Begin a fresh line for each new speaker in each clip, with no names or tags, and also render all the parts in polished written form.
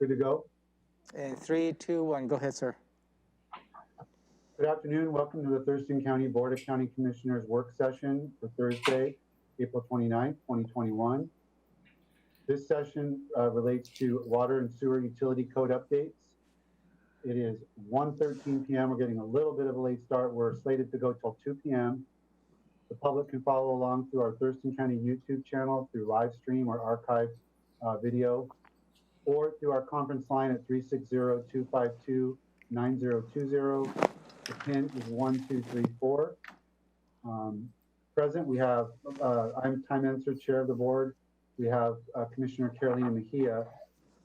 Good to go?
In 3, 2, 1, go ahead, sir.
Good afternoon. Welcome to the Thurston County Board of County Commissioners work session for Thursday, April 29th, 2021. This session relates to water and sewer utility code updates. It is 1:13 p.m. We're getting a little bit of a late start. We're slated to go till 2 p.m. The public can follow along through our Thurston County YouTube channel through live stream or archived video, or through our conference line at 360-252-9020. The pin is 1234. Present, we have, I'm Time Answer, Chair of the Board. We have Commissioner Carolina Mejia.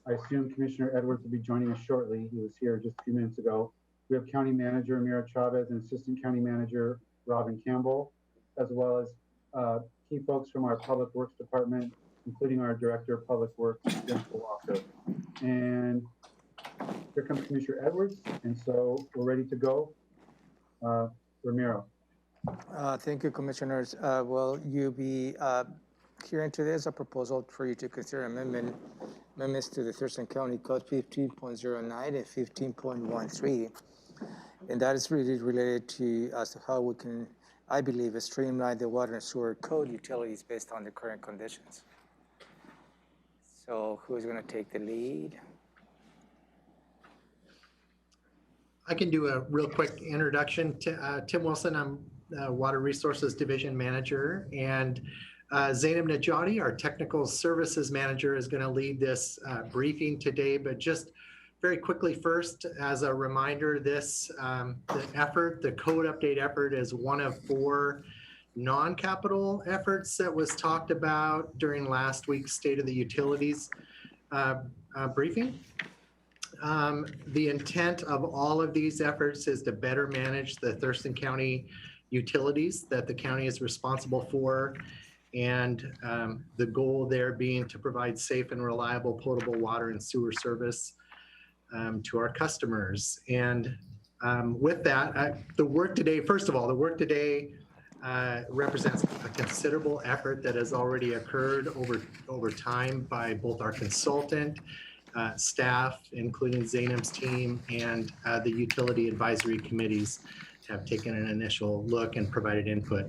I assume Commissioner Edwards will be joining us shortly. He was here just a few minutes ago. We have County Manager Amira Chavez and Assistant County Manager Robin Campbell, as well as key folks from our Public Works Department, including our Director of Public Works, Jennifer Walker. And here comes Commissioner Edwards, and so we're ready to go. Ramiro.
Thank you, Commissioners. Will you be hearing today is a proposal for you to consider amendments to the Thurston County Code 15.09 and 15.13. And that is really related to as to how we can, I believe, streamline the water and sewer code utilities based on the current conditions. So who's going to take the lead?
I can do a real quick introduction. Tim Wilson, I'm Water Resources Division Manager, and Zainab Najati, our Technical Services Manager, is going to lead this briefing today. But just very quickly first, as a reminder, this the code update effort is one of 4 non-capital efforts that was talked about during last week's State of the Utilities briefing. The intent of all of these efforts is to better manage the Thurston County utilities that the county is responsible for, and the goal there being to provide safe and reliable potable water and sewer service to our customers. And with that, the work today, first of all, the work today represents a considerable effort that has already occurred over time by both our consultant, staff, including Zainab's team, and the utility advisory committees have taken an initial look and provided input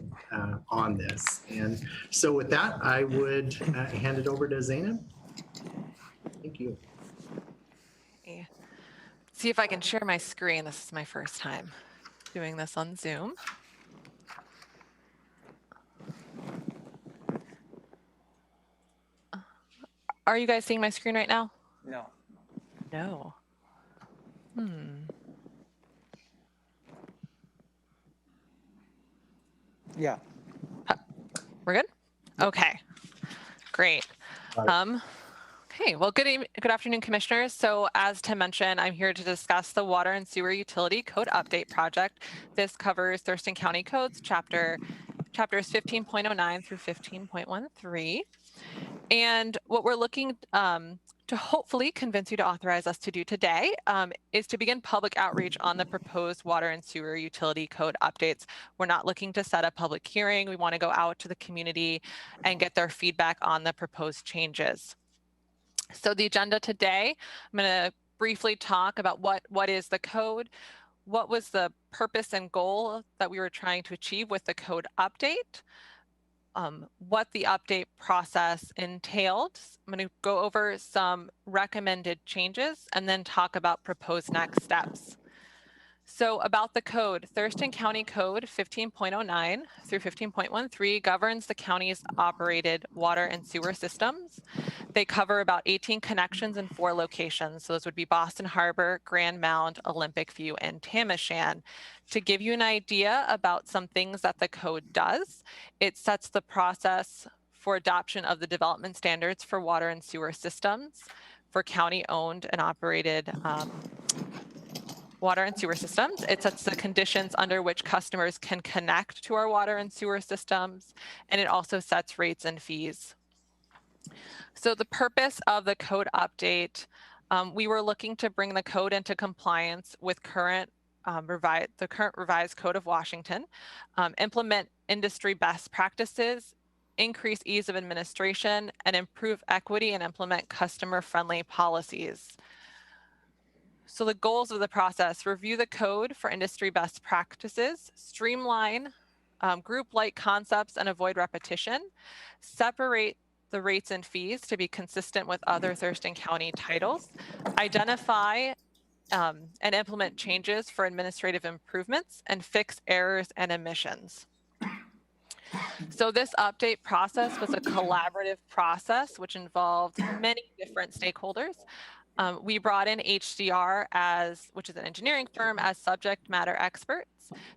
on this. And so with that, I would hand it over to Zainab. Thank you.
Okay. See if I can share my screen. This is my first time doing this on Zoom. Are you guys seeing my screen right now?
No.
No.
Yeah.
We're good? Okay, great. Okay, well, good afternoon, Commissioners. So as Tim mentioned, I'm here to discuss the Water and Sewer Utility Code Update Project. This covers Thurston County Codes, chapters 15.09 through 15.13. And what we're looking to hopefully convince you to authorize us to do today is to begin public outreach on the proposed water and sewer utility code updates. We're not looking to set a public hearing. We want to go out to the community and get their feedback on the proposed changes. So the agenda today, I'm going to briefly talk about what is the code, what was the purpose and goal that we were trying to achieve with the code update, what the update process entailed. I'm going to go over some recommended changes and then talk about proposed next steps. So about the code, Thurston County Code 15.09 through 15.13 governs the county's operated water and sewer systems. They cover about 18 connections in 4 locations. So those would be Boston Harbor, Grand Mound, Olympic View, and Tamishan. To give you an idea about some things that the code does, it sets the process for adoption of the development standards for water and sewer systems for county-owned and operated water and sewer systems. It sets the conditions under which customers can connect to our water and sewer systems, and it also sets rates and fees. So the purpose of the code update, we were looking to bring the code into compliance with the current revised Code of Washington, implement industry best practices, increase ease of administration, and improve equity and implement customer-friendly policies. So the goals of the process: review the code for industry best practices, streamline group-like concepts and avoid repetition, separate the rates and fees to be consistent with other Thurston County titles, identify and implement changes for administrative improvements, and fix errors and omissions. So this update process was a collaborative process which involved many different stakeholders. We brought in HDR, which is an engineering firm, as subject matter experts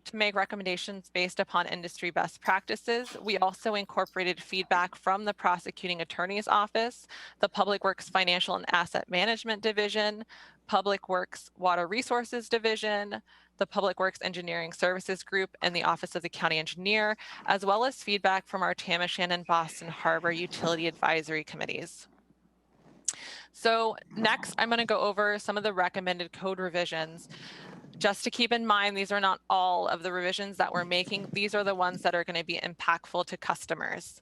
to make recommendations based upon industry best practices. We also incorporated feedback from the prosecuting attorney's office, the Public Works Financial and Asset Management Division, Public Works Water Resources Division, the Public Works Engineering Services Group, and the Office of the County Engineer, as well as feedback from our Tamashan and Boston Harbor Utility Advisory Committees. So next, I'm going to go over some of the recommended code revisions. Just to keep in mind, these are not all of the revisions that we're making. These are the ones that are going to be impactful to customers.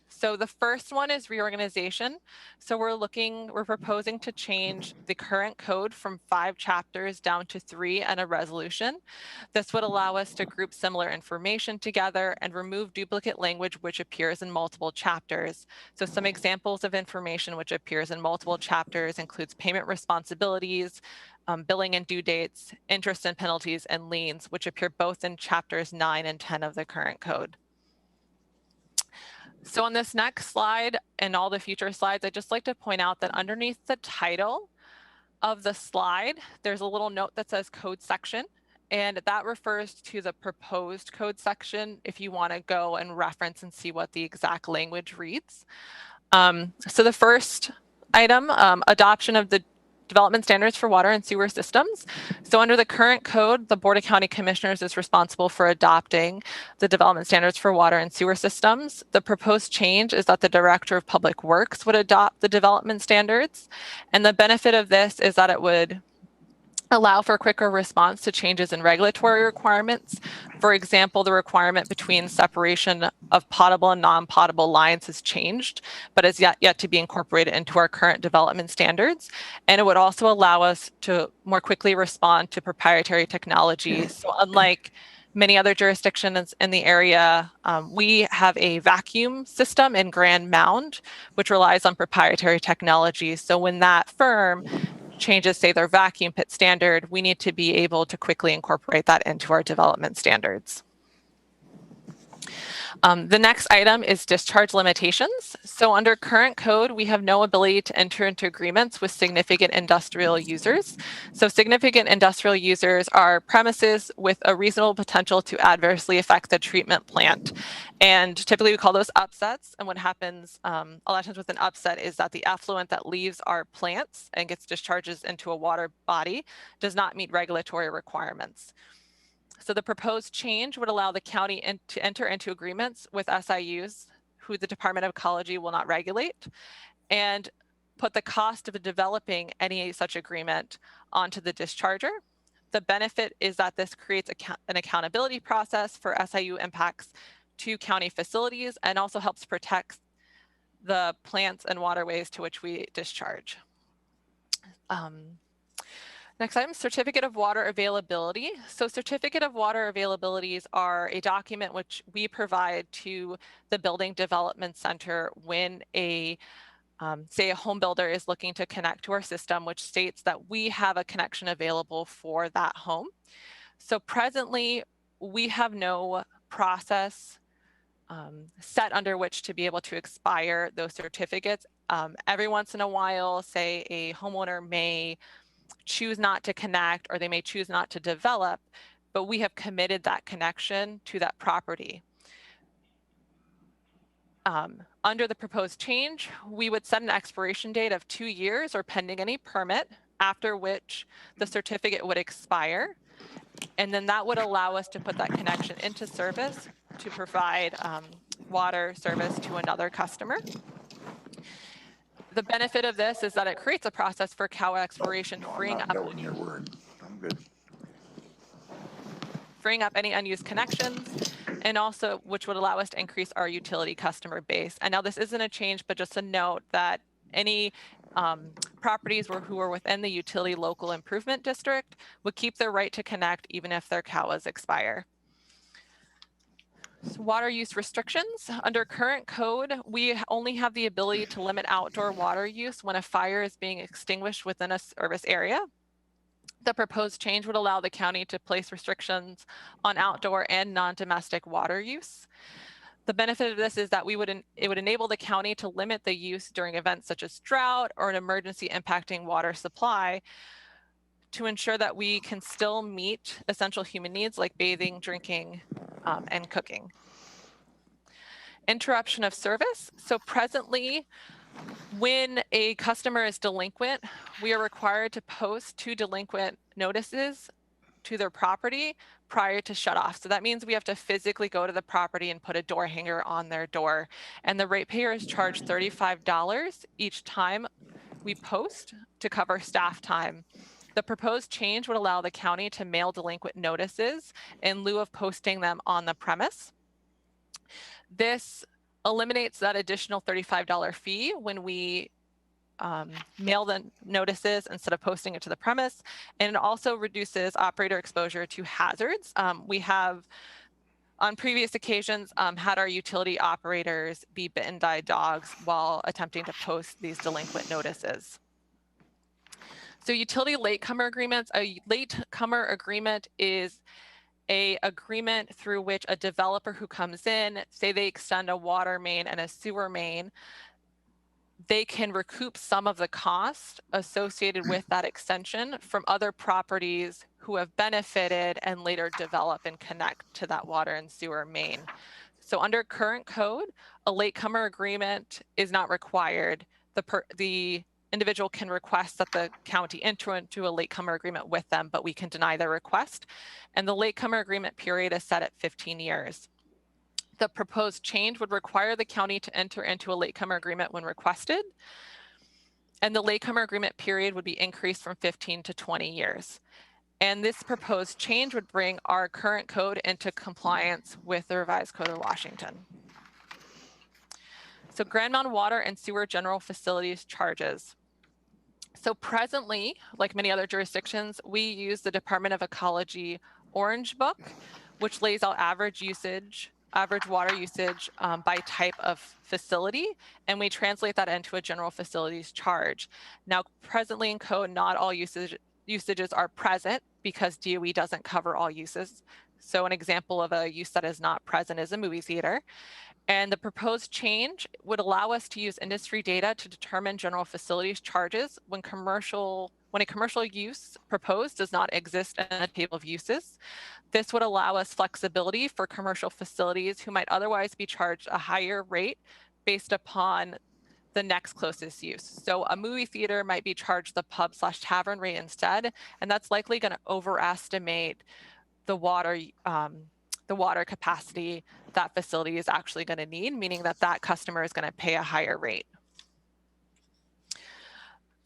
So the first one is reorganization. So we're proposing to change the current code from 5 chapters down to 3 and a resolution. This would allow us to group similar information together and remove duplicate language which appears in multiple chapters. So some examples of information which appears in multiple chapters includes payment responsibilities, billing and due dates, interest and penalties, and liens, which appear both in chapters 9 and 10 of the current code. So on this next slide and all the future slides, I'd just like to point out that underneath the title of the slide, there's a little note that says code section, and that refers to the proposed code section if you want to go and reference and see what the exact language reads. So the first item, adoption of the development standards for water and sewer systems. So under the current code, the Board of County Commissioners is responsible for adopting the development standards for water and sewer systems. The proposed change is that the Director of Public Works would adopt the development standards. And the benefit of this is that it would allow for quicker response to changes in regulatory requirements. For example, the requirement between separation of potable and non-potable lines has changed, but is yet to be incorporated into our current development standards. And it would also allow us to more quickly respond to proprietary technology. So unlike many other jurisdictions in the area, we have a vacuum system in Grand Mound, which relies on proprietary technology. So when that firm changes, say, their vacuum pit standard, we need to be able to quickly incorporate that into our development standards. The next item is discharge limitations. So under current code, we have no ability to enter into agreements with significant industrial users. So significant industrial users are premises with a reasonable potential to adversely affect the treatment plant. And typically we call those upsets. And what happens a lot of times with an upset is that the effluent that leaves our plants and gets discharges into a water body does not meet regulatory requirements. So the proposed change would allow the county to enter into agreements with SIUs who the Department of Ecology will not regulate, and put the cost of developing any such agreement onto the discharger. The benefit is that this creates an accountability process for SIU impacts to county facilities and also helps protect the plants and waterways to which we discharge. Next item, certificate of water availability. So certificate of water availabilities are a document which we provide to the Building Development Center when say a home builder is looking to connect to our system, which states that we have a connection available for that home. So presently, we have no process set under which to be able to expire those certificates. Every once in a while, say a homeowner may choose not to connect or they may choose not to develop, but we have committed that connection to that property. Under the proposed change, we would set an expiration date of 2 years or pending any permit, after which the certificate would expire. And then that would allow us to put that connection into service to provide water service to another customer. The benefit of this is that it creates a process for cow expiration, freeing up any unused connections, and also which would allow us to increase our utility customer base. And now this isn't a change, but just a note that any properties who are within the utility local improvement district would keep their right to connect even if their COWAs expire. So water use restrictions. Under current code, we only have the ability to limit outdoor water use when a fire is being extinguished within a service area. The proposed change would allow the county to place restrictions on outdoor and non-domestic water use. The benefit of this is that it would enable the county to limit the use during events such as drought or an emergency impacting water supply to ensure that we can still meet essential human needs like bathing, drinking, and cooking. Interruption of service. So presently, when a customer is delinquent, we are required to post 2 delinquent notices to their property prior to shut off. So that means we have to physically go to the property and put a door hanger on their door. And the ratepayer is charged $35 each time we post to cover staff time. The proposed change would allow the county to mail delinquent notices in lieu of posting them on the premise. This eliminates that additional $35 fee when we mail the notices instead of posting it to the premise, and it also reduces operator exposure to hazards. We have, on previous occasions, had our utility operators be bitten by dogs while attempting to post these delinquent notices. So utility latecomer agreements. A latecomer agreement is an agreement through which a developer who comes in, say they extend a water main and a sewer main, they can recoup some of the cost associated with that extension from other properties who have benefited and later develop and connect to that water and sewer main. So under current code, a latecomer agreement is not required. The individual can request that the county enter into a latecomer agreement with them, but we can deny their request. And the latecomer agreement period is set at 15 years. The proposed change would require the county to enter into a latecomer agreement when requested. And the latecomer agreement period would be increased from 15 to 20 years. And this proposed change would bring our current code into compliance with the revised Code of Washington. So Grand Mountain Water and Sewer General Facilities charges. So presently, like many other jurisdictions, we use the Department of Ecology Orange Book, which lays out average water usage by type of facility, and we translate that into a general facilities charge. Now, presently in code, not all usages are present because DOE doesn't cover all uses. So an example of a use that is not present is a movie theater. And the proposed change would allow us to use industry data to determine general facilities charges when a commercial use proposed does not exist in a table of uses. This would allow us flexibility for commercial facilities who might otherwise be charged a higher rate based upon the next closest use. So a movie theater might be charged the pub/tavern rate instead, and that's likely going to overestimate the water capacity that facility is actually going to need, meaning that that customer is going to pay a higher rate.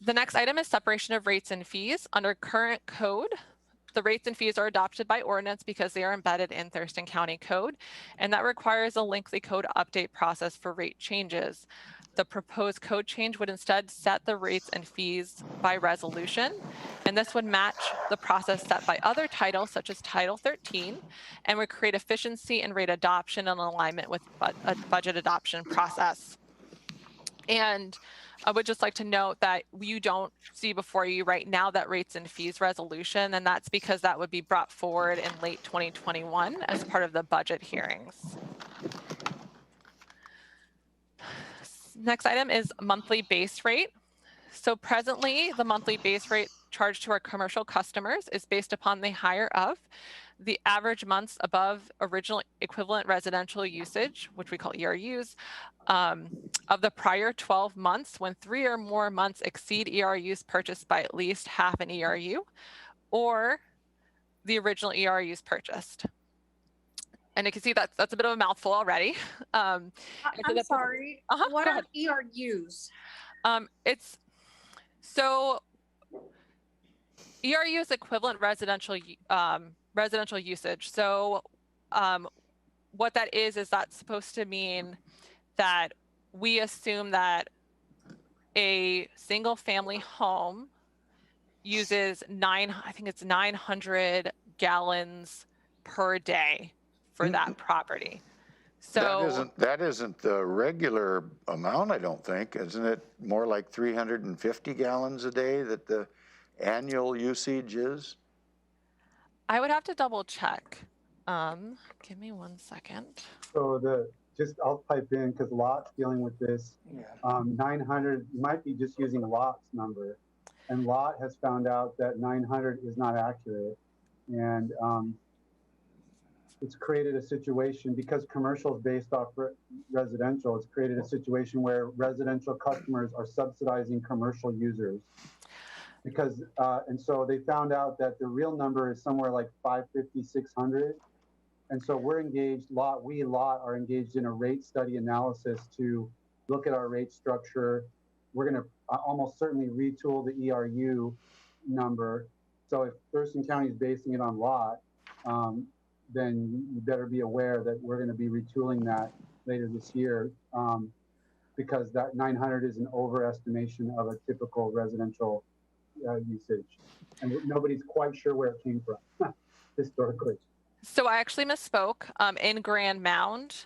The next item is separation of rates and fees. Under current code, the rates and fees are adopted by ordinance because they are embedded in Thurston County Code, and that requires a lengthy code update process for rate changes. The proposed code change would instead set the rates and fees by resolution, and this would match the process set by other titles such as Title 13, and would create efficiency and rate adoption in alignment with a budget adoption process. And I would just like to note that you don't see before you right now that rates and fees resolution, and that's because that would be brought forward in late 2021 as part of the budget hearings. Next item is monthly base rate. So presently, the monthly base rate charged to our commercial customers is based upon the hire of the average months above original equivalent residential usage, which we call ERUs, of the prior 12 months when 3 or more months exceed ERUs purchased by at least half an ERU, or the original ERUs purchased. And you can see that's a bit of a mouthful already.
I'm sorry. What are ERUs?
It's so ERU is equivalent residential usage. So what that is that's supposed to mean that we assume that a single family home uses I think it's 900 gallons per day for that property. So
that isn't the regular amount, I don't think. Isn't it more like 350 gallons a day that the annual usage is?
I would have to double check. Give me 1 second.
So I'll pipe in because Lot's dealing with this.
Yeah.
900, you might be just using Lot's number. And Lot has found out that 900 is not accurate. And it's created a situation, because commercial is based off residential, it's created a situation where residential customers are subsidizing commercial users. Because, and so they found out that the real number is somewhere like 550, 600. And so we're engaged, Lot are engaged in a rate study analysis to look at our rate structure. We're going to almost certainly retool the ERU number. So if Thurston County is basing it on Lot, then you better be aware that we're going to be retooling that later this year, because that 900 is an overestimation of a typical residential usage. And nobody's quite sure where it came from historically.
So I actually misspoke. In Grand Mound,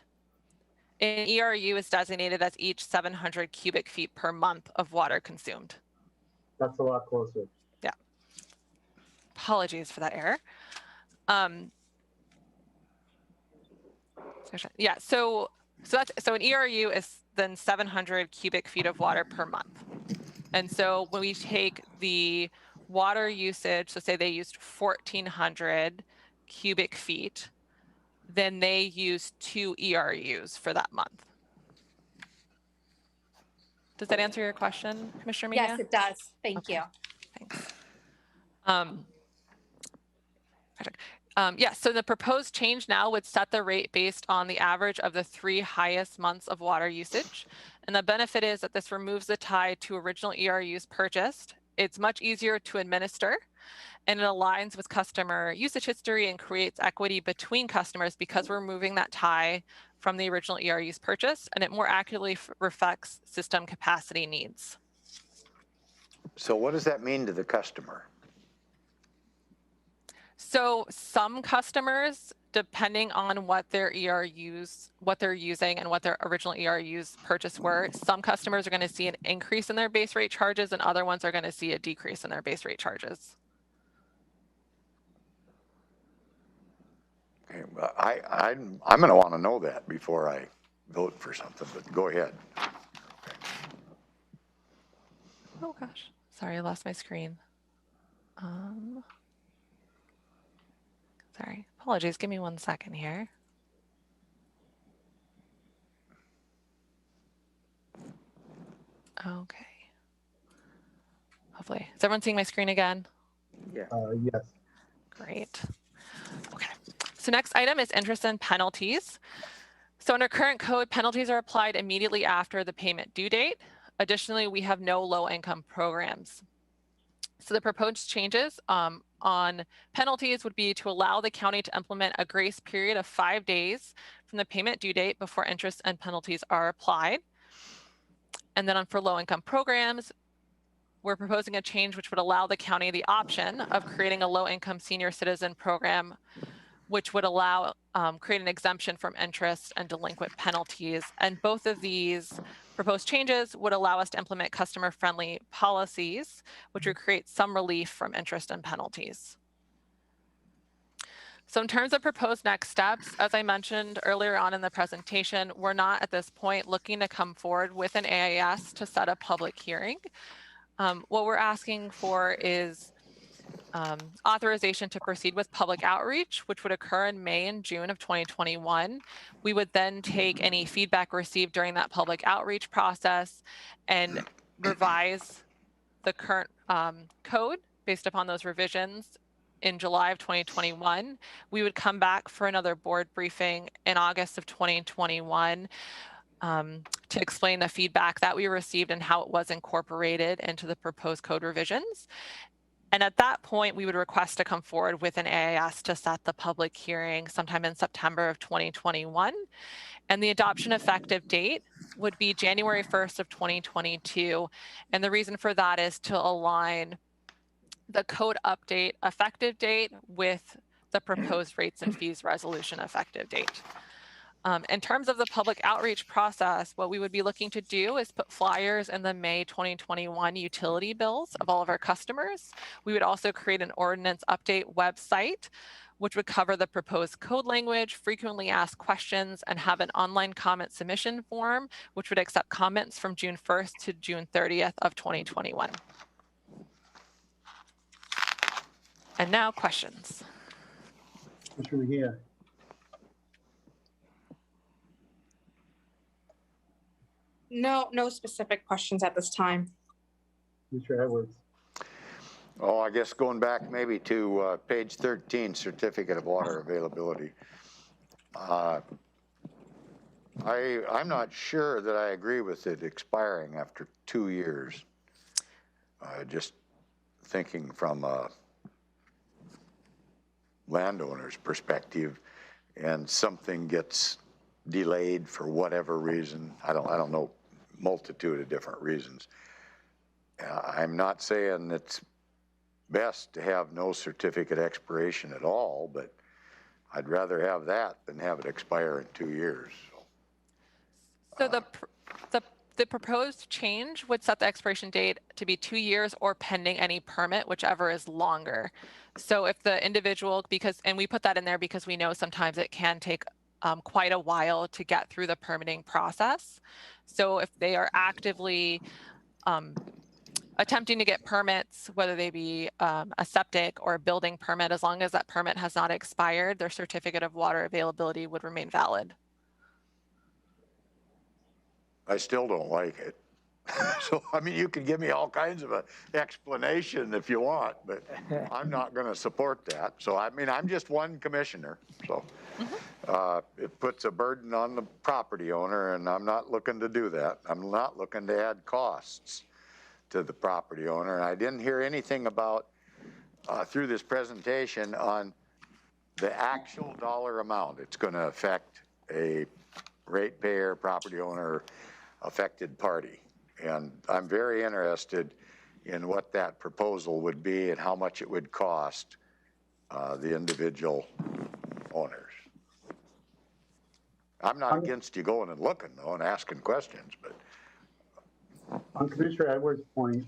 an ERU is designated as each 700 cubic feet per month of water consumed.
That's a lot closer.
Yeah. Apologies for that error. Yeah, so an ERU is then 700 cubic feet of water per month. And so when we take the water usage, so say they used 1,400 cubic feet, then they use 2 ERUs for that month. Does that answer your question, Commissioner Mejia?
Yes, it does. Thank you.
Thanks. Yeah, so the proposed change now would set the rate based on the average of the 3 highest months of water usage. And the benefit is that this removes the tie to original ERUs purchased. It's much easier to administer, and it aligns with customer usage history and creates equity between customers because we're removing that tie from the original ERUs purchased, and it more accurately reflects system capacity needs.
So what does that mean to the customer?
So some customers, depending on what their ERUs, what they're using and what their original ERUs purchase were, some customers are going to see an increase in their base rate charges and other ones are going to see a decrease in their base rate charges.
Okay, well, I'm going to want to know that before I vote for something, but go ahead.
Oh gosh, sorry, I lost my screen. Sorry, apologies, give me 1 second here. Okay. Hopefully, is everyone seeing my screen again?
Yeah.
Yes.
Great. Okay. So next item is interest and penalties. So under current code, penalties are applied immediately after the payment due date. Additionally, we have no low-income programs. So the proposed changes on penalties would be to allow the county to implement a grace period of 5 days from the payment due date before interest and penalties are applied. And then for low-income programs, we're proposing a change which would allow the county the option of creating a low-income senior citizen program, which would allow create an exemption from interest and delinquent penalties. And both of these proposed changes would allow us to implement customer-friendly policies, which would create some relief from interest and penalties. So in terms of proposed next steps, as I mentioned earlier on in the presentation, we're not at this point looking to come forward with an AIS to set a public hearing. What we're asking for is authorization to proceed with public outreach, which would occur in May and June of 2021. We would then take any feedback received during that public outreach process and revise the current code based upon those revisions in July of 2021. We would come back for another board briefing in August of 2021 to explain the feedback that we received and how it was incorporated into the proposed code revisions. And at that point, we would request to come forward with an AIS to set the public hearing sometime in September of 2021. And the adoption effective date would be January 1st of 2022. And the reason for that is to align the code update effective date with the proposed rates and fees resolution effective date. In terms of the public outreach process, what we would be looking to do is put flyers in the May 2021 utility bills of all of our customers. We would also create an ordinance update website, which would cover the proposed code language, frequently asked questions, and have an online comment submission form, which would accept comments from June 1st to June 30th of 2021. And now questions.
Mr. Mejia.
No specific questions at this time.
Mr. Edwards.
Oh, I guess going back maybe to page 13, certificate of water availability. I'm not sure that I agree with it expiring after 2 years. Just thinking from a landowner's perspective, and something gets delayed for whatever reason. I don't know, multitude of different reasons. I'm not saying it's best to have no certificate expiration at all, but I'd rather have that than have it expire in 2 years.
So the proposed change would set the expiration date to be 2 years or pending any permit, whichever is longer. So if the individual, and we put that in there because we know sometimes it can take quite a while to get through the permitting process. So if they are actively attempting to get permits, whether they be a septic or a building permit, as long as that permit has not expired, their certificate of water availability would remain valid.
I still don't like it. So, I mean, you can give me all kinds of an explanation if you want, but I'm not going to support that. So, I mean, I'm just one commissioner. So it puts a burden on the property owner, and I'm not looking to do that. I'm not looking to add costs to the property owner. And I didn't hear anything about, through this presentation, on the actual dollar amount it's going to affect a ratepayer, property owner, affected party. And I'm very interested in what that proposal would be and how much it would cost the individual owners. I'm not against you going and looking though and asking questions, but.
On Commissioner Edwards' point,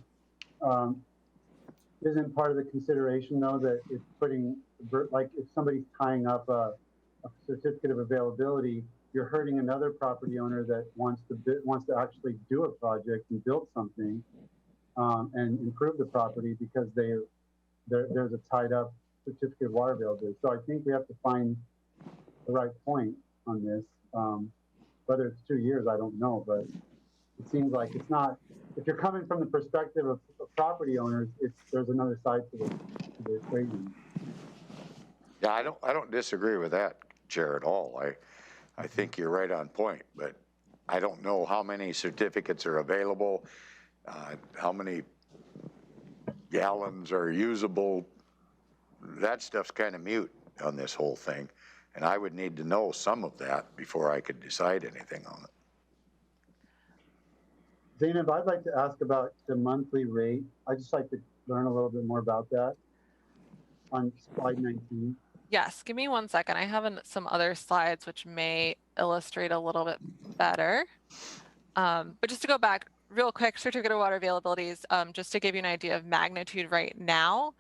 isn't part of the consideration though that it's putting, like if somebody's tying up a certificate of availability, you're hurting another property owner that wants to actually do a project and build something and improve the property because there's a tied up certificate of water availability. So I think we have to find the right point on this. Whether it's 2 years, I don't know, but it seems like it's not. If you're coming from the perspective of property owners, there's another side to the equation.
Yeah, I don't disagree with that, Chair, at all. I think you're right on point, but I don't know how many certificates are available, how many gallons are usable. That stuff's kind of mute on this whole thing, and I would need to know some of that before I could decide anything on it.
Zainab, I'd like to ask about the monthly rate. I'd just like to learn a little bit more about that on slide 19.
Yes, give me 1 second. I have some other slides which may illustrate a little bit better. But just to go back real quick, certificate of water availabilities, just to give you an idea of magnitude right now,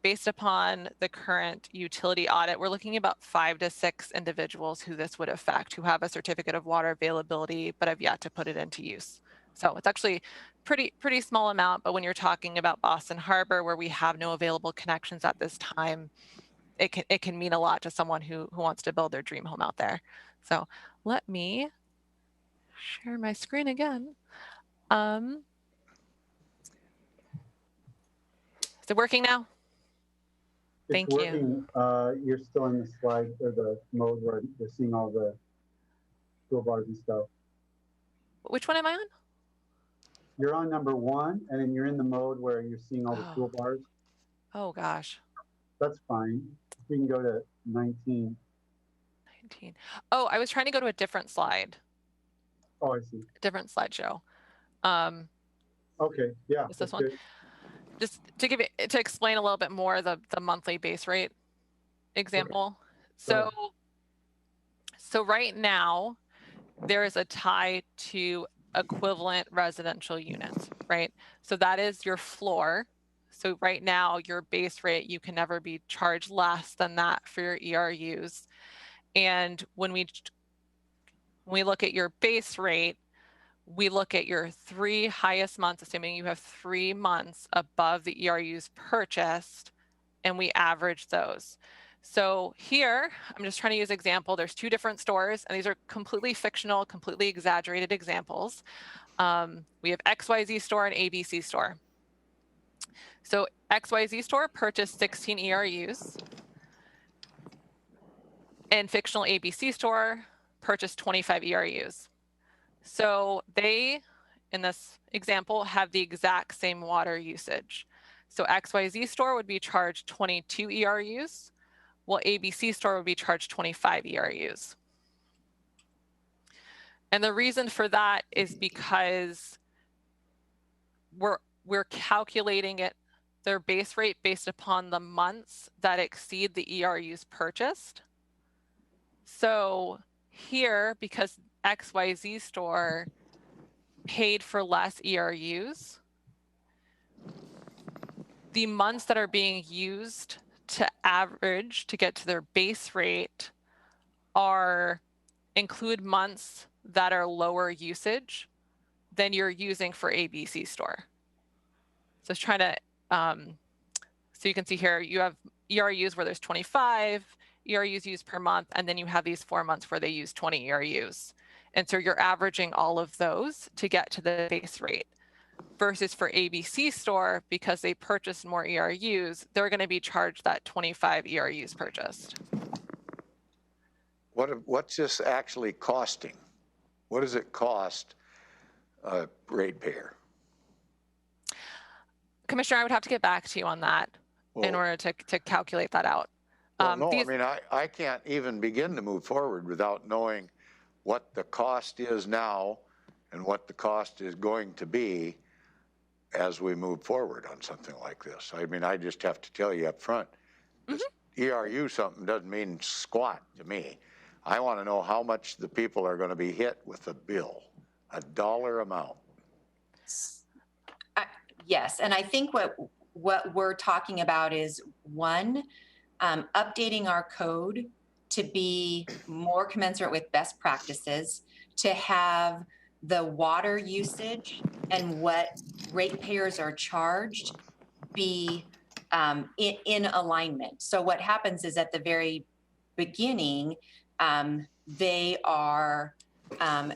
based upon the current utility audit, we're looking at about 5 to 6 individuals who this would affect, who have a certificate of water availability, but have yet to put it into use. So it's actually pretty small amount, but when you're talking about Boston Harbor, where we have no available connections at this time, it can mean a lot to someone who wants to build their dream home out there. So let me share my screen again. Is it working now? Thank you.
It's working. You're still in the slide or the mode where you're seeing all the toolbars and stuff.
Which one am I on?
You're on number 1, and then you're in the mode where you're seeing all the toolbars.
Oh gosh.
That's fine. You can go to 19.
19. Oh, I was trying to go to a different slide,
Oh, I see.
different slideshow.
Okay, yeah,
Is this
that's
one?
good.
Just to give it, to explain a little bit more the monthly base rate example.
Go
So right now, there is a tie to equivalent residential units, right? So that is your floor. So right now, your base rate, you can never be charged less than that for your ERUs. And when we look at your base rate, we look at your 3 highest months, assuming you have 3 months above the ERUs purchased, and we average those. So here, I'm just trying to use example. There's 2 different stores, and these are completely fictional, completely exaggerated examples. We have XYZ store and ABC store. So XYZ store purchased 16 ERUs, and fictional ABC store purchased 25 ERUs. So they, in this example, have the exact same water usage. So XYZ store would be charged 22 ERUs, while ABC store would be charged 25 ERUs. And the reason for that is because we're calculating their base rate based upon the months that exceed the ERUs purchased. So here, because XYZ store paid for less ERUs, the months that are being used to average to get to their base rate include months that are lower usage than you're using for ABC store. So it's trying to, so you can see here, you have ERUs where there's 25 ERUs used per month, and then you have these 4 months where they use 20 ERUs. And so you're averaging all of those to get to the base rate. Versus for ABC store, because they purchased more ERUs, they're going to be charged that 25 ERUs purchased.
What's this actually costing? What does it cost a ratepayer?
Commissioner, I would have to get back to you on that in order to calculate that out.
Well, no, I mean, I can't even begin to move forward without knowing what the cost is now and what the cost is going to be as we move forward on something like this. I mean, I just have to tell you up front, this ERU something doesn't mean squat to me. I want to know how much the people are going to be hit with a bill, a dollar amount.
Yes, and I think what we're talking about is one, updating our code to be more commensurate with best practices, to have the water usage and what ratepayers are charged be in alignment. So what happens is at the very beginning, they are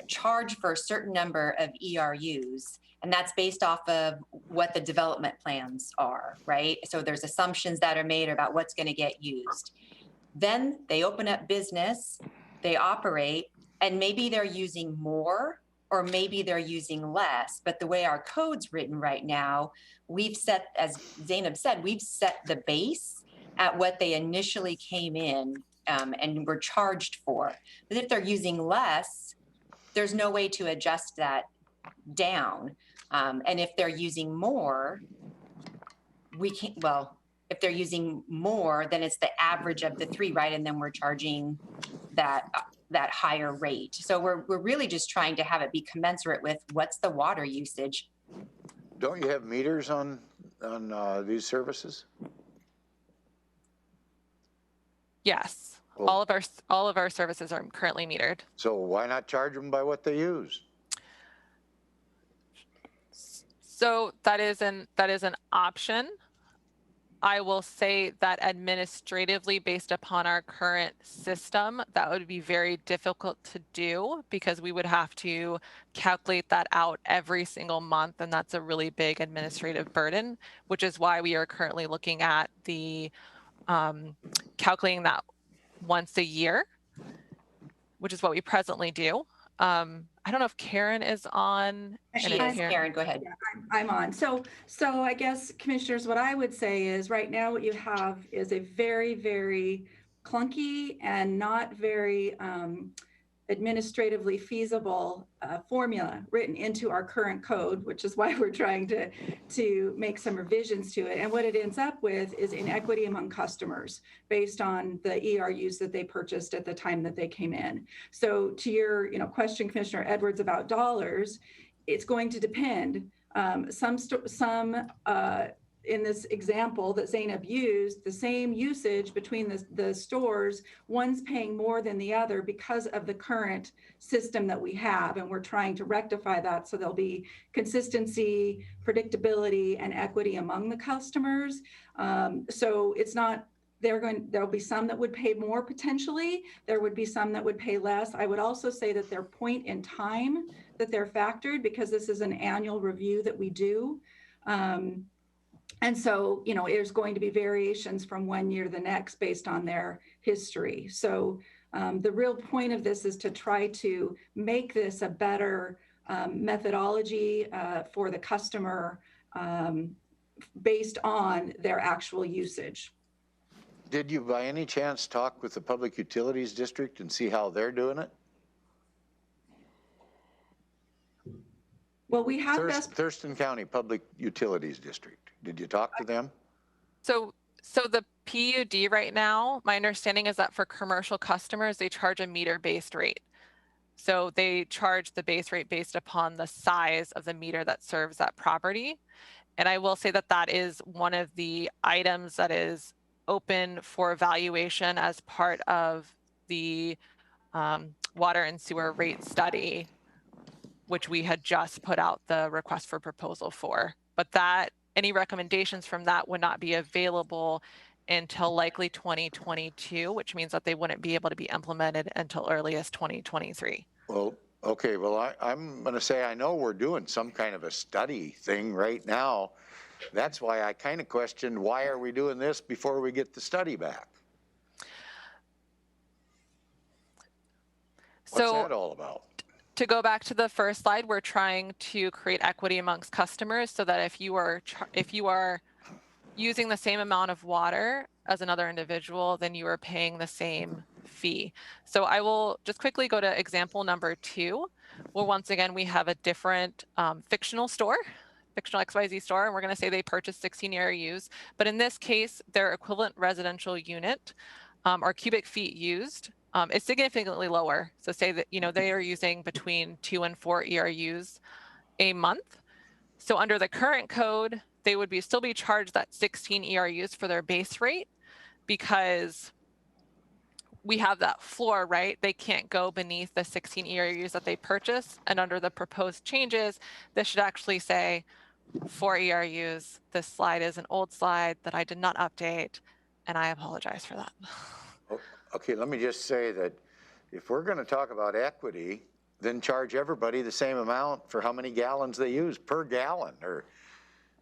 charged for a certain number of ERUs, and that's based off of what the development plans are, right? So there's assumptions that are made about what's going to get used. Then they open up business, they operate, and maybe they're using more or maybe they're using less. But the way our code's written right now, we've set, as Zainab said, we've set the base at what they initially came in and were charged for. But if they're using less, there's no way to adjust that down. And if they're using more, we can't, well, if they're using more, then it's the average of the 3, right? And then we're charging that higher rate. So we're really just trying to have it be commensurate with what's the water usage.
Don't you have meters on these services?
Yes,
Well,
all of our services are currently metered.
So why not charge them by what they use?
So that is an option. I will say that administratively, based upon our current system, that would be very difficult to do because we would have to calculate that out every single month, and that's a really big administrative burden, which is why we are currently looking at the calculating that once a year, which is what we presently do. I don't know if Karen is on.
She is. Karen, go ahead.
Yeah, I'm on. So I guess, commissioners, what I would say is right now what you have is a very, very clunky and not very administratively feasible formula written into our current code, which is why we're trying to make some revisions to it. And what it ends up with is inequity among customers based on the ERUs that they purchased at the time that they came in. So to your question, Commissioner Edwards, about dollars, it's going to depend. In this example that Zainab used, the same usage between the stores, one's paying more than the other because of the current system that we have. And we're trying to rectify that so there'll be consistency, predictability, and equity among the customers. So it's not, there'll be some that would pay more potentially. There would be some that would pay less. I would also say that their point in time that they're factored, because this is an annual review that we do. And so, there's going to be variations from one year to the next based on their history. So the real point of this is to try to make this a better methodology for the customer based on their actual usage.
Did you by any chance talk with the Public Utilities District and see how they're doing it?
Well, we have
Thurston County Public Utilities District. Did you talk to them?
So the PUD right now, my understanding is that for commercial customers, they charge a meter-based rate. So they charge the base rate based upon the size of the meter that serves that property. And I will say that that is one of the items that is open for evaluation as part of the water and sewer rate study, which we had just put out the request for proposal for. But that any recommendations from that would not be available until likely 2022, which means that they wouldn't be able to be implemented until earliest 2023.
Well, okay. Well, I'm going to say I know we're doing some kind of a study thing right now. That's why I kind of questioned, why are we doing this before we get the study back? What's that all about?
To go back to the first slide, we're trying to create equity amongst customers so that if you are using the same amount of water as another individual, then you are paying the same fee. So I will just quickly go to example number 2, where once again, we have a different fictional XYZ store, and we're going to say they purchased 16 ERUs. But in this case, their equivalent residential unit or cubic feet used is significantly lower. So say that, they are using between 2 and 4 ERUs a month. So under the current code, they would still be charged that 16 ERUs for their base rate because we have that floor, right? They can't go beneath the 16 ERUs that they purchase. And under the proposed changes, this should actually say 4 ERUs. This slide is an old slide that I did not update, and I apologize for that.
Okay, let me just say that if we're going to talk about equity, then charge everybody the same amount for how many gallons they use per gallon. Or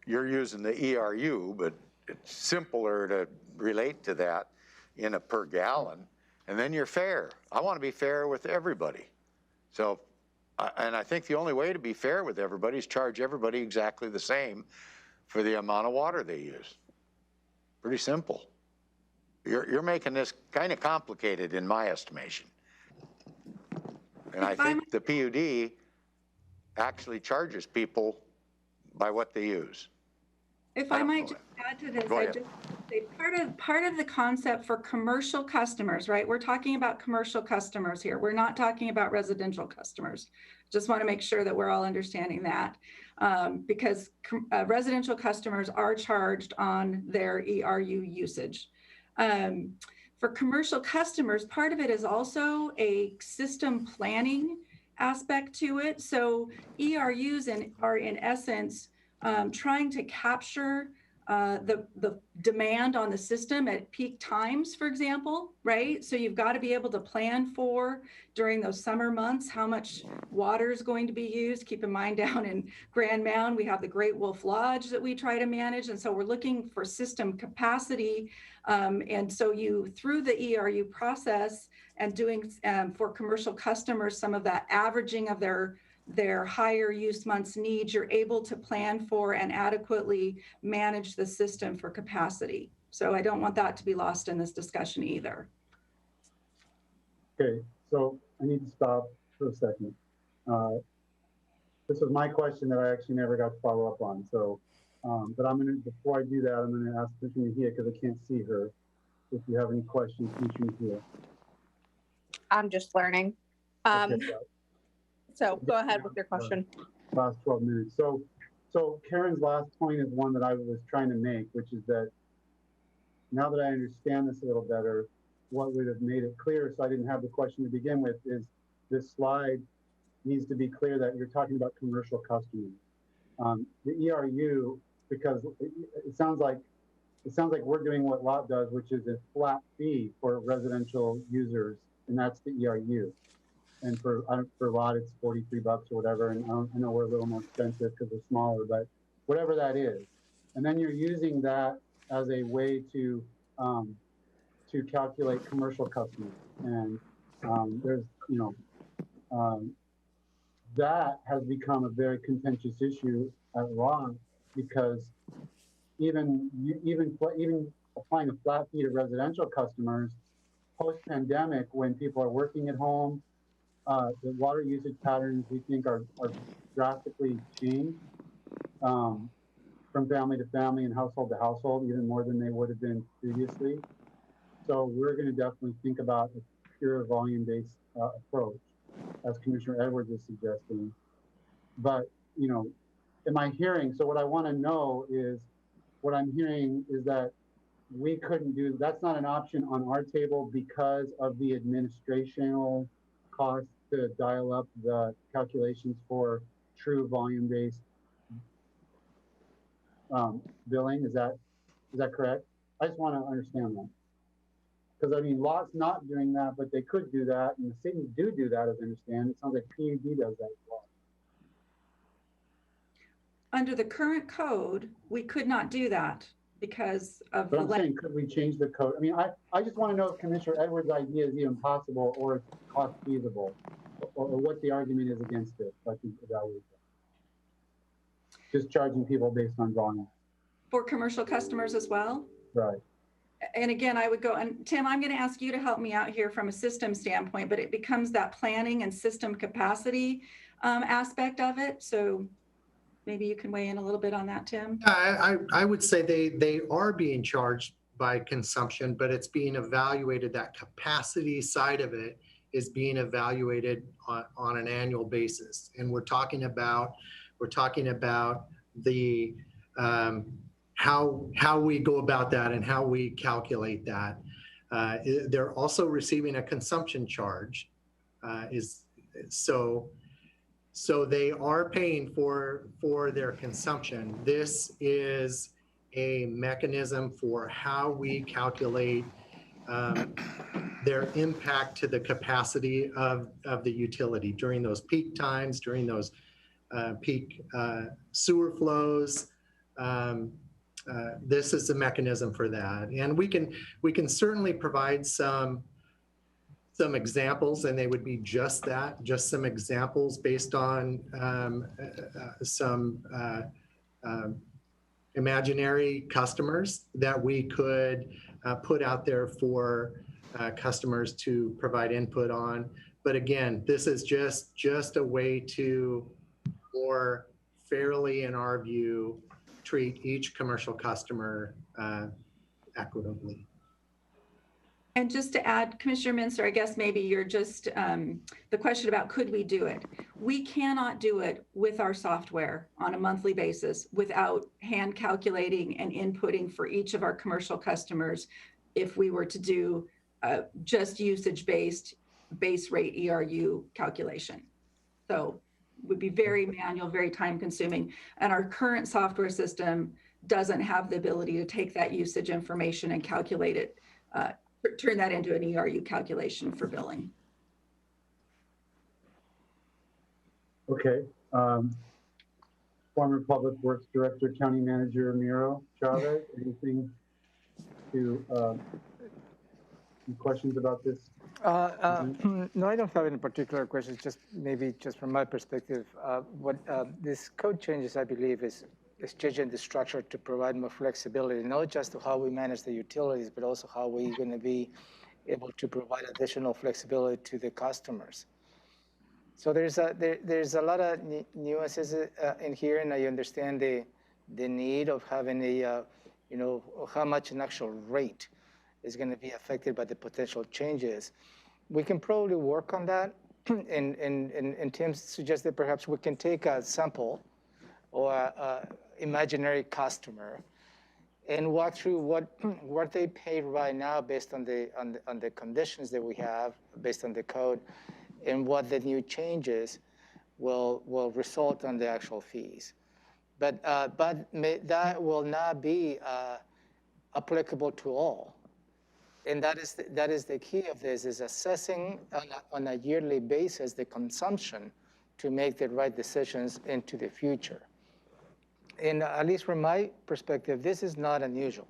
you're using the ERU, but it's simpler to relate to that in a per gallon. And then you're fair. I want to be fair with everybody. So, and I think the only way to be fair with everybody is charge everybody exactly the same for the amount of water they use. Pretty simple. You're making this kind of complicated in my estimation. And I think the PUD actually charges people by what they use.
If I might just add to this, I just say part of the concept for commercial customers, right? We're talking about commercial customers here. We're not talking about residential customers. Just want to make sure that we're all understanding that because residential customers are charged on their ERU usage. For commercial customers, part of it is also a system planning aspect to it. So ERUs are in essence trying to capture the demand on the system at peak times, for example, right? So you've got to be able to plan for during those summer months how much water is going to be used. Keep in mind down in Grand Mound, we have the Great Wolf Lodge that we try to manage. And so we're looking for system capacity. And so through the ERU process and doing for commercial customers, some of that averaging of their higher use months needs, you're able to plan for and adequately manage the system for capacity. So I don't want that to be lost in this discussion either.
Okay, so I need to stop for a second. This was my question that I actually never got to follow up on. So, but before I do that, I'm gonna ask Commissioner Mejia, because I can't see her. If you have any questions, Commissioner Mejia.
I'm just learning.
Okay,
So go ahead with your question.
Last 12 minutes. So Karen's last point is one that I was trying to make, which is that now that I understand this a little better, what would have made it clear, so I didn't have the question to begin with, is this slide needs to be clear that you're talking about commercial customers. The ERU, because it sounds like we're doing what LOT does, which is a flat fee for residential users, and that's the ERU. And for LOT, it's $43 or whatever. And I know we're a little more expensive because we're smaller, but whatever that is. And then you're using that as a way to calculate commercial customers. And there's, that has become a very contentious issue at LOT, because even applying a flat fee to residential customers post-pandemic, when people are working at home, the water usage patterns we think are drastically changed from family to family and household to household, even more than they would have been previously. So we're going to definitely think about a pure volume-based approach, as Commissioner Edwards is suggesting. But, am I hearing? So what I want to know is, what I'm hearing is that we couldn't do, that's not an option on our table because of the administrational cost to dial up the calculations for true volume-based billing. Is that correct? I just want to understand that. Because I mean, LOT's not doing that, but they could do that, and the cities do that, as I understand. It sounds like PUD does that as well.
Under the current code, we could not do that because of
But I'm saying, could we change the code? I mean, I just want to know if Commissioner Edwards' idea is even possible, or it's cost feasible, or what the argument is against it. So I can evaluate that. Just charging people based on volume.
For commercial customers as well?
Right.
And again, I would go, and Tim, I'm going to ask you to help me out here from a system standpoint, but it becomes that planning and system capacity aspect of it. So maybe you can weigh in a little bit on that, Tim.
I would say they are being charged by consumption, but it's being evaluated, that capacity side of it is being evaluated on an annual basis. And we're talking about the how we go about that and how we calculate that. They're also receiving a consumption charge, so they are paying for their consumption. This is a mechanism for how we calculate their impact to the capacity of the utility during those peak times, during those peak sewer flows. This is a mechanism for that. And we can certainly provide some examples, and they would be just that, just some examples based on some imaginary customers that we could put out there for customers to provide input on. But again, this is just a way to more fairly, in our view, treat each commercial customer equitably.
And just to add, Commissioner Minster, I guess maybe you're just, the question about could we do it? We cannot do it with our software on a monthly basis without hand calculating and inputting for each of our commercial customers if we were to do just usage-based base rate ERU calculation. So it would be very manual, very time-consuming. And our current software system doesn't have the ability to take that usage information and calculate it, turn that into an ERU calculation for billing.
Okay. Former Public Works Director, County Manager Miro Chavez, anything to, any questions about this?
No, I don't have any particular questions, just maybe just from my perspective, what this code changes, I believe, is changing the structure to provide more flexibility, not just to how we manage the utilities, but also how we're going to be able to provide additional flexibility to the customers. So there's a lot of nuances in here, and I understand the need of having a, how much an actual rate is going to be affected by the potential changes. We can probably work on that, and Tim suggested perhaps we can take a sample or a imaginary customer and walk through what they pay right now based on the conditions that we have, based on the code, and what the new changes will result on the actual fees. But that will not be applicable to all. And that is the key of this, is assessing on a yearly basis the consumption to make the right decisions into the future. And at least from my perspective, this is not unusual.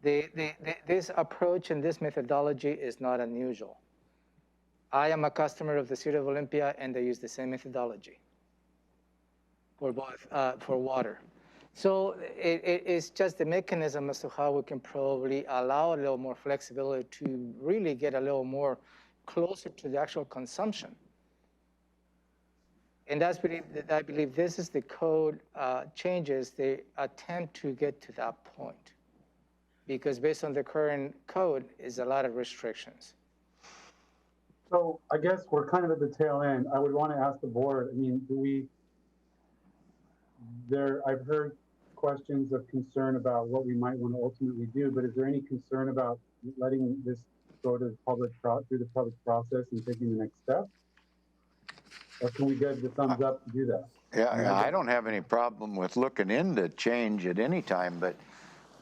This approach and this methodology is not unusual. I am a customer of the City of Olympia, and they use the same methodology for both for water. So it's just the mechanism as to how we can probably allow a little more flexibility to really get a little more closer to the actual consumption. And I believe this is the code changes, they attempt to get to that point. Because based on the current code is a lot of restrictions.
So I guess we're kind of at the tail end. I would want to ask the board, I mean, I've heard questions of concern about what we might want to ultimately do, but is there any concern about letting this go to through the public process and taking the next step? Or can we get the thumbs up to do that?
Yeah, I don't have any problem with looking into change at any time, but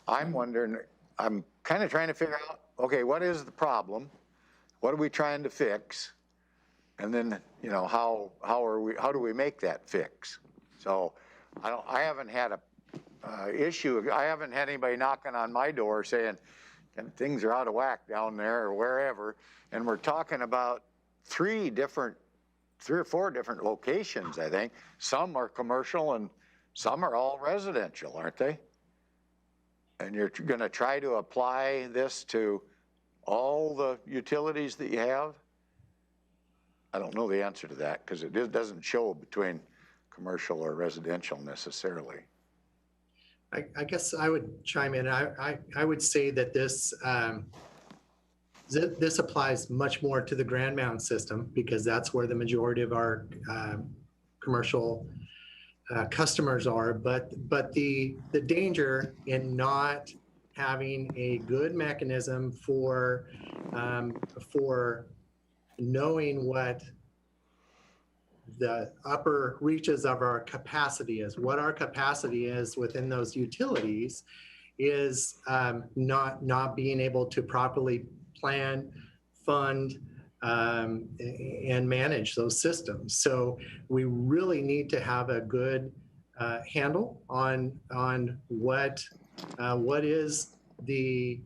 I'm wondering, I'm kind of trying to figure out, okay, what is the problem? What are we trying to fix? And then, how do we make that fix? So I haven't had a issue. I haven't had anybody knocking on my door saying things are out of whack down there or wherever. And we're talking about three or four different locations, I think. Some are commercial and some are all residential, aren't they? And you're going to try to apply this to all the utilities that you have? I don't know the answer to that because it doesn't show between commercial or residential necessarily.
I guess I would chime in. I would say that this applies much more to the Grand Mountain system because that's where the majority of our commercial customers are. But the danger in not having a good mechanism for knowing what the upper reaches of our capacity is, what our capacity is within those utilities, is not being able to properly plan, fund, and manage those systems. So we really need to have a good handle on what is the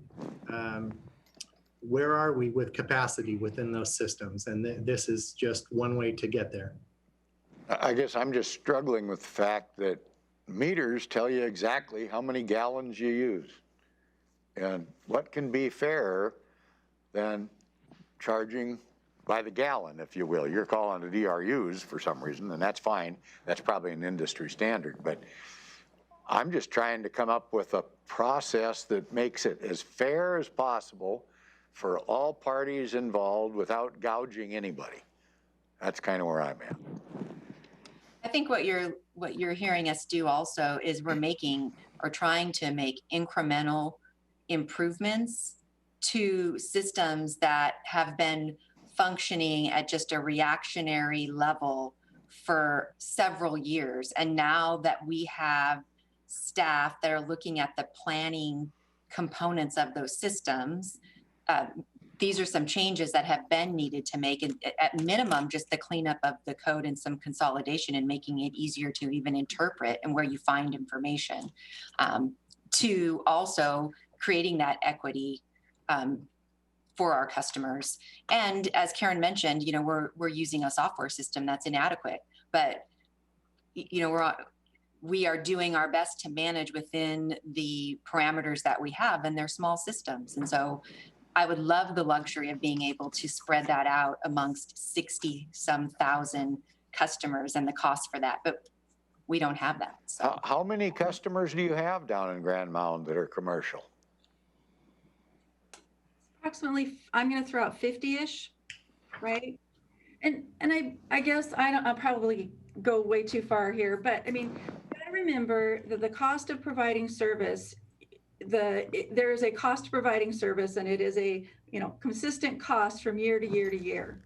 where are we with capacity within those systems, and this is just one way to get there.
I guess I'm just struggling with the fact that meters tell you exactly how many gallons you use. And what can be fairer than charging by the gallon, if you will? You're calling it DRUs for some reason, and that's fine. That's probably an industry standard. But I'm just trying to come up with a process that makes it as fair as possible for all parties involved without gouging anybody. That's kind of where I'm at.
I think what you're hearing us do also is we're making or trying to make incremental improvements to systems that have been functioning at just a reactionary level for several years. And now that we have staff that are looking at the planning components of those systems, these are some changes that have been needed to make, and at minimum, just the cleanup of the code and some consolidation and making it easier to even interpret and where you find information, to also creating that equity for our customers. And as Karen mentioned, we're using a software system that's inadequate, but we are doing our best to manage within the parameters that we have, and they're small systems. And so I would love the luxury of being able to spread that out amongst 60-some thousand customers and the cost for that, but we don't have that. So
How many customers do you have down in Grand Mound that are commercial?
Approximately, I'm going to throw out 50-ish, right? And I guess I'll probably go way too far here, but I mean, I remember that the cost of providing service, there is a cost of providing service, and it is a, consistent cost from year to year to year.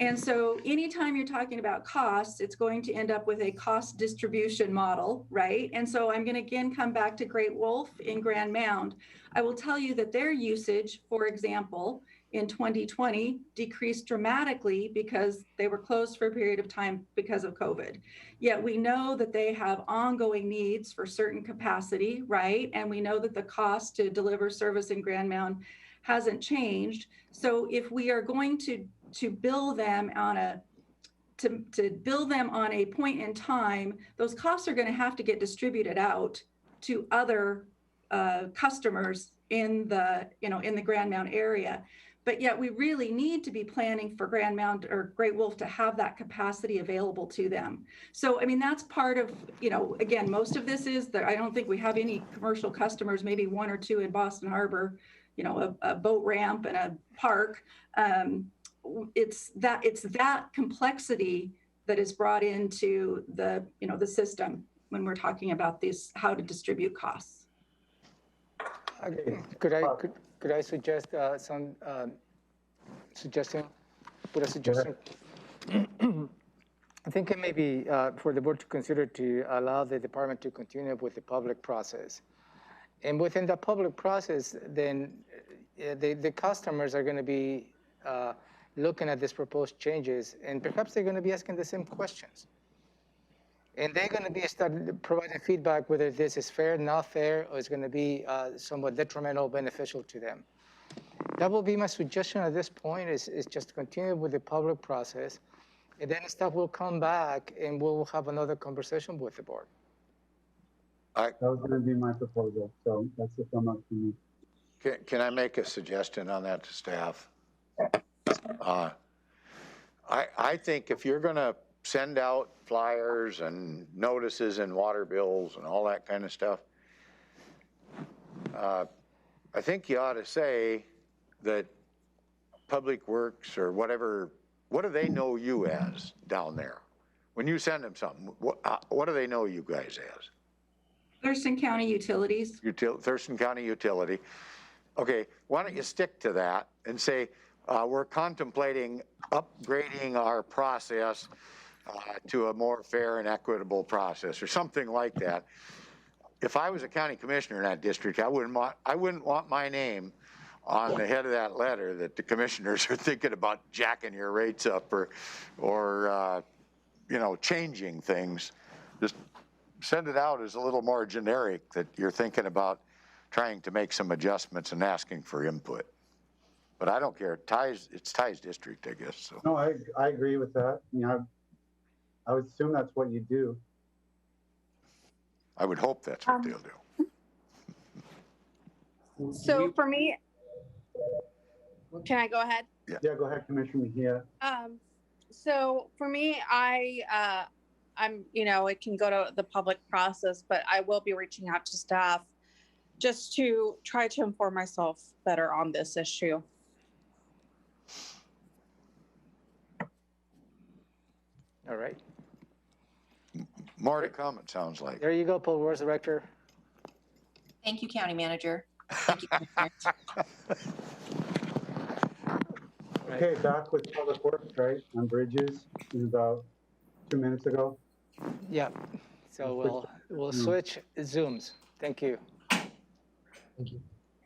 And so anytime you're talking about costs, it's going to end up with a cost distribution model, right? And so I'm going to again come back to Great Wolf in Grand Mound. I will tell you that their usage, for example, in 2020 decreased dramatically because they were closed for a period of time because of COVID. Yet we know that they have ongoing needs for certain capacity, right? And we know that the cost to deliver service in Grand Mound hasn't changed. So if we are going to bill them on a point in time, those costs are going to have to get distributed out to other customers in the Grand Mound area. But yet we really need to be planning for Grand Mound or Great Wolf to have that capacity available to them. So, I mean, that's part of, again, most of this is that I don't think we have any commercial customers, maybe one or two in Boston Harbor, a boat ramp and a park. It's that complexity that is brought into the system when we're talking about how to distribute costs.
Okay. Could I suggest some suggestion? Put a suggestion. I think it may be for the board to consider to allow the department to continue with the public process. And within the public process, then the customers are going to be looking at these proposed changes, and perhaps they're going to be asking the same questions. And they're going to be providing feedback whether this is fair, not fair, or it's going to be somewhat detrimental or beneficial to them. That will be my suggestion at this point, is just to continue with the public process, and then staff will come back and we'll have another conversation with the board.
That was going to be my proposal, so that's the thumb up for me.
Can I make a suggestion on that to staff? I think if you're going to send out flyers and notices and water bills and all that kind of stuff, I think you ought to say that Public Works or whatever, what do they know you as down there? When you send them something, what do they know you guys as?
Thurston County Utilities.
Thurston County Utility. Okay, why don't you stick to that and say, we're contemplating upgrading our process to a more fair and equitable process, or something like that. If I was a county commissioner in that district, I wouldn't want my name on the head of that letter that the commissioners are thinking about jacking your rates up or changing things. Just send it out as a little more generic that you're thinking about trying to make some adjustments and asking for input. But I don't care. It's Ty's district, I guess. So.
No, I agree with that. I would assume that's what you do.
I would hope that's what they'll do.
So for me, can I go ahead?
Yeah, go ahead, Commissioner Mejia.
So for me, I'm, it can go to the public process, but I will be reaching out to staff just to try to inform myself better on this issue.
All right.
More to come, it sounds like.
There you go, Paul Wars Director.
thank you, County Manager. Thank you, Commissioners.
Okay, back with Public Works, right, on bridges, about 2 minutes ago.
Yeah, so we'll switch Zooms. Thank you.
Thank you.